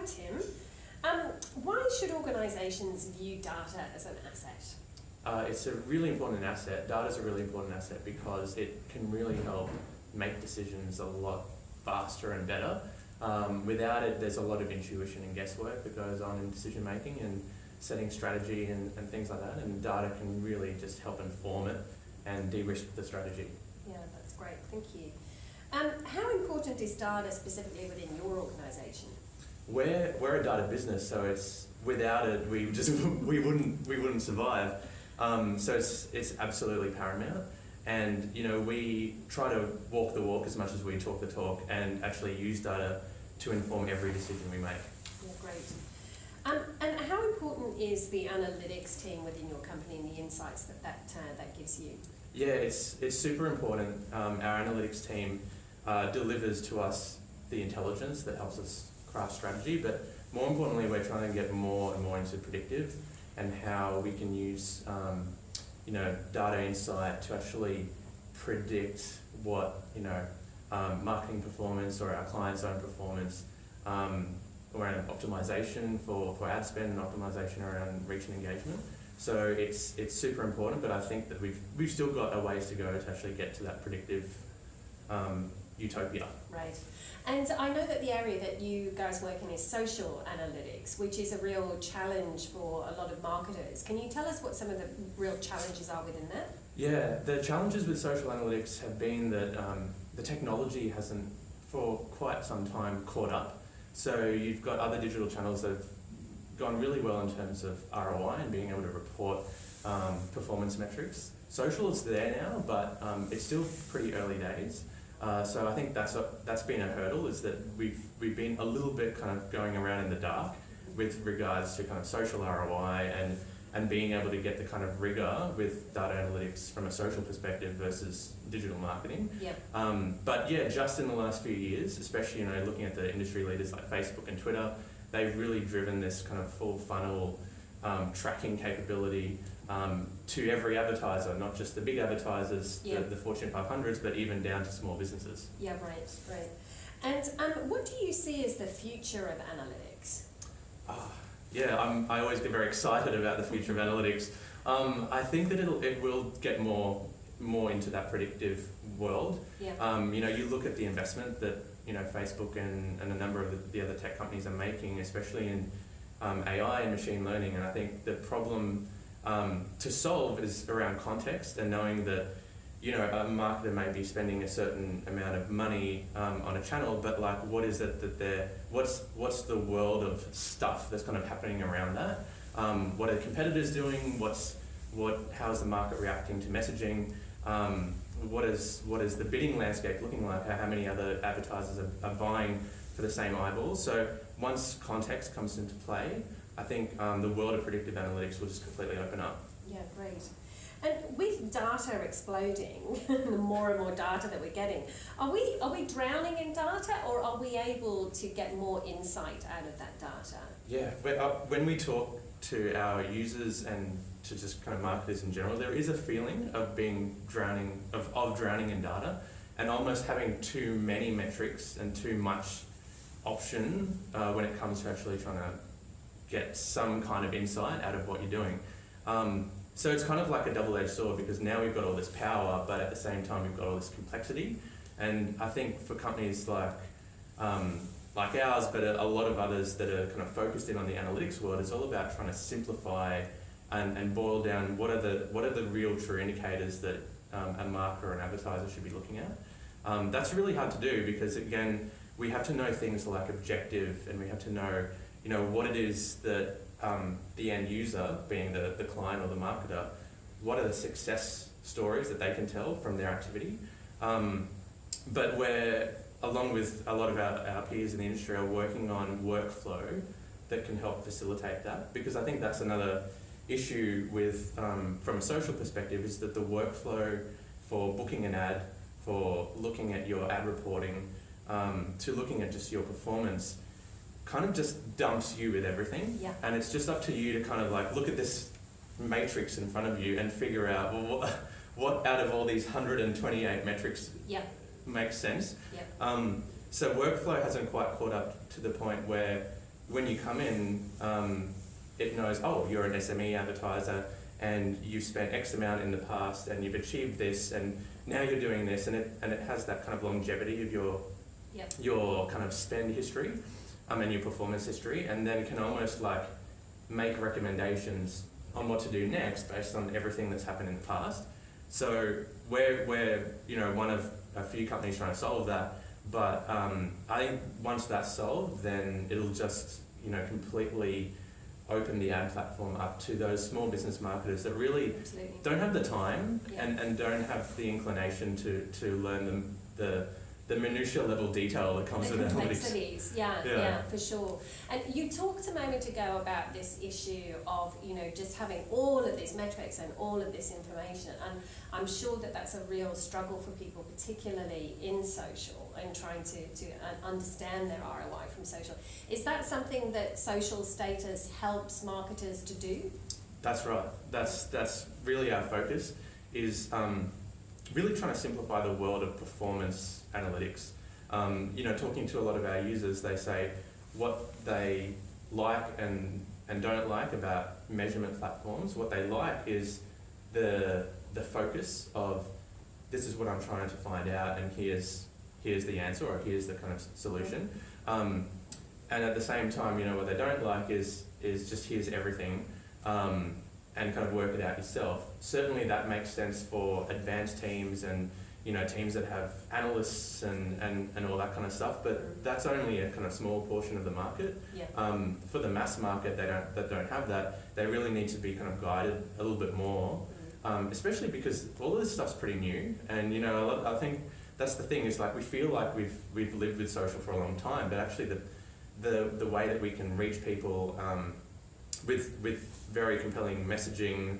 Tim. Why should organisations view data as an asset? It's a really important asset. Data is a really important asset because it can really help make decisions a lot faster and better. Without it, there's a lot of intuition and guesswork that goes on in decision making and setting strategy and things like that, and data can really just help inform it and de-risk the strategy. Yeah, that's great, thank you. How important is data specifically within your organisation? We're a data business, so it's without it we wouldn't survive. So it's absolutely paramount, and we try to walk the walk as much as we talk the talk, and actually use data to inform every decision we make. Yeah, great. And how important is the analytics team within your company and the insights that gives you? Yeah, it's super important. Our analytics team delivers to us the intelligence that helps us craft strategy, but more importantly, we're trying to get more and more into predictive and how we can use data insight to actually predict what marketing performance or our clients' own performance, around optimization for ad spend and optimization around reach and engagement. So it's super important, but I think that we've still got a ways to go to actually get to that predictive utopia. Right. And I know that the area that you guys work in is social analytics, which is a real challenge for a lot of marketers. Can you tell us what some of the real challenges are within that? Yeah, the challenges with social analytics have been that the technology hasn't for quite some time caught up. So you've got other digital channels that have gone really well in terms of ROI and being able to report performance metrics. Social is there now, but it's still pretty early days. So I think that's been a hurdle, is that we've been a little bit kind of going around in the dark with regards to kind of social ROI and being able to get the kind of rigor with data analytics from a social perspective versus digital marketing. Yep. But yeah, just in the last few years, especially looking at the industry leaders like Facebook and Twitter, they've really driven this kind of full funnel tracking capability to every advertiser, not just the big advertisers, the Fortune 500s, but even down to small businesses. Yeah, right. And what do you see as the future of analytics? I always get very excited about the future of analytics. I think that it will get more into that predictive world. Yeah. You look at the investment that Facebook and a number of the other tech companies are making, especially in AI and machine learning, and I think the problem to solve is around context and knowing that a marketer may be spending a certain amount of money on a channel, but like what is it that what's the world of stuff that's kind of happening around that? What are competitors doing? How is the market reacting to messaging? What is the bidding landscape looking like? How many other advertisers are vying for the same eyeballs? So once context comes into play, I think the world of predictive analytics will just completely open up. Yeah, great. And with data exploding, the more and more data that we're getting, are we drowning in data, or are we able to get more insight out of that data? Yeah, when we talk to our users and to just kind of marketers in general, there is a feeling of drowning in data and almost having too many metrics and too much option when it comes to actually trying to get some kind of insight out of what you're doing. So it's kind of like a double-edged sword, because now we've got all this power, but at the same time we've got all this complexity. And I think for companies like ours, but a lot of others that are kind of focused in on the analytics world, it's all about trying to simplify and boil down what are the real true indicators that a marketer or an advertiser should be looking at. That's really hard to do, because again, we have to know things like objective, and we have to know what it is that the end user, being the client or the marketer, what are the success stories that they can tell from their activity. But we're, along with a lot of our peers in the industry, are working on workflow that can help facilitate that, because I think that's another issue with from a social perspective, is that the workflow for booking an ad, for looking at your ad reporting, to looking at just your performance, kind of just dumps you with everything. Yeah. And it's just up to you to kind of like look at this matrix in front of you and figure out, well, what out of all these 128 metrics makes sense. Yep. So workflow hasn't quite caught up to the point where when you come in, it knows, oh, you're an SME advertiser and you've spent X amount in the past and you've achieved this and now you're doing this, and it has that kind of longevity of your kind of spend history and your performance history, and then can almost like make recommendations on what to do next based on everything that's happened in the past. So we're one of a few companies trying to solve that, but I think once that's solved, then it'll just completely open the ad platform up to those small business marketers that really Absolutely. don't have the time and don't have the inclination to learn the minutiae level detail that comes with analytics. Complexities, yeah, for sure. And you talked a moment ago about this issue of, just having all of these metrics and all of this information, and I'm sure that that's a real struggle for people, particularly in social, and trying to understand their ROI from social. Is that something that social status helps marketers to do? That's right. That's really our focus, is really trying to simplify the world of performance analytics. Talking to a lot of our users, they say what they like and don't like about measurement platforms. What they like is the focus of, this is what I'm trying to find out, and here's the answer, or here's the kind of solution. And at the same time, what they don't like is just here's everything, and kind of work it out yourself. Certainly that makes sense for advanced teams and teams that have analysts and all that kind of stuff, but that's only a kind of small portion of the market. For the mass market that don't have that, they really need to be kind of guided a little bit more, especially because all of this stuff's pretty new, and I think that's the thing, is like we feel like we've lived with social for a long time, but actually the way that we can reach people with very compelling messaging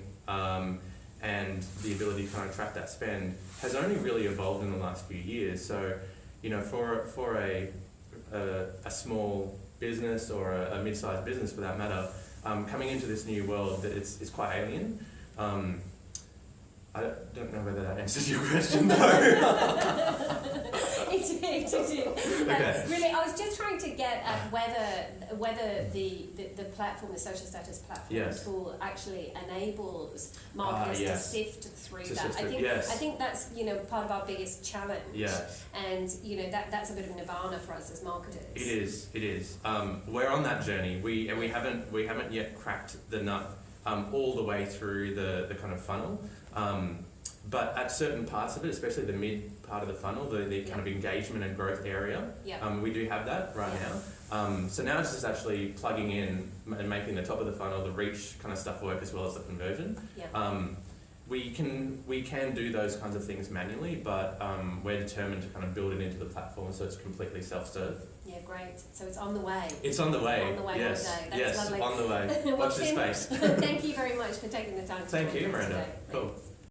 and the ability to kind of track that spend has only really evolved in the last few years. So, for a small business or a mid-sized business for that matter, coming into this new world, that it's quite alien. I don't know whether that answers your question though. It did. Okay. Really, I was just trying to get at whether the platform, the social status platform tool, actually enables marketers to sift through that. I think that's part of our biggest challenge. Yeah. And that's a bit of nirvana for us as marketers. It is. We're on that journey. We haven't yet cracked the nut all the way through the kind of funnel. But at certain parts of it, especially the mid part of the funnel, the kind of engagement and growth area, we do have that right now. So now it's just actually plugging in and making the top of the funnel, the reach kind of stuff work, as well as the conversion. We can do those kinds of things manually, but we're determined to kind of build it into the platform so it's completely self-serve. Yeah, great. So it's on the way. It's on the way. On the way, yes. one day. That's lovely. On the way. Watch this space. Thank you very much for taking the time to Thank you, join us Miranda. today. Cool. Thanks.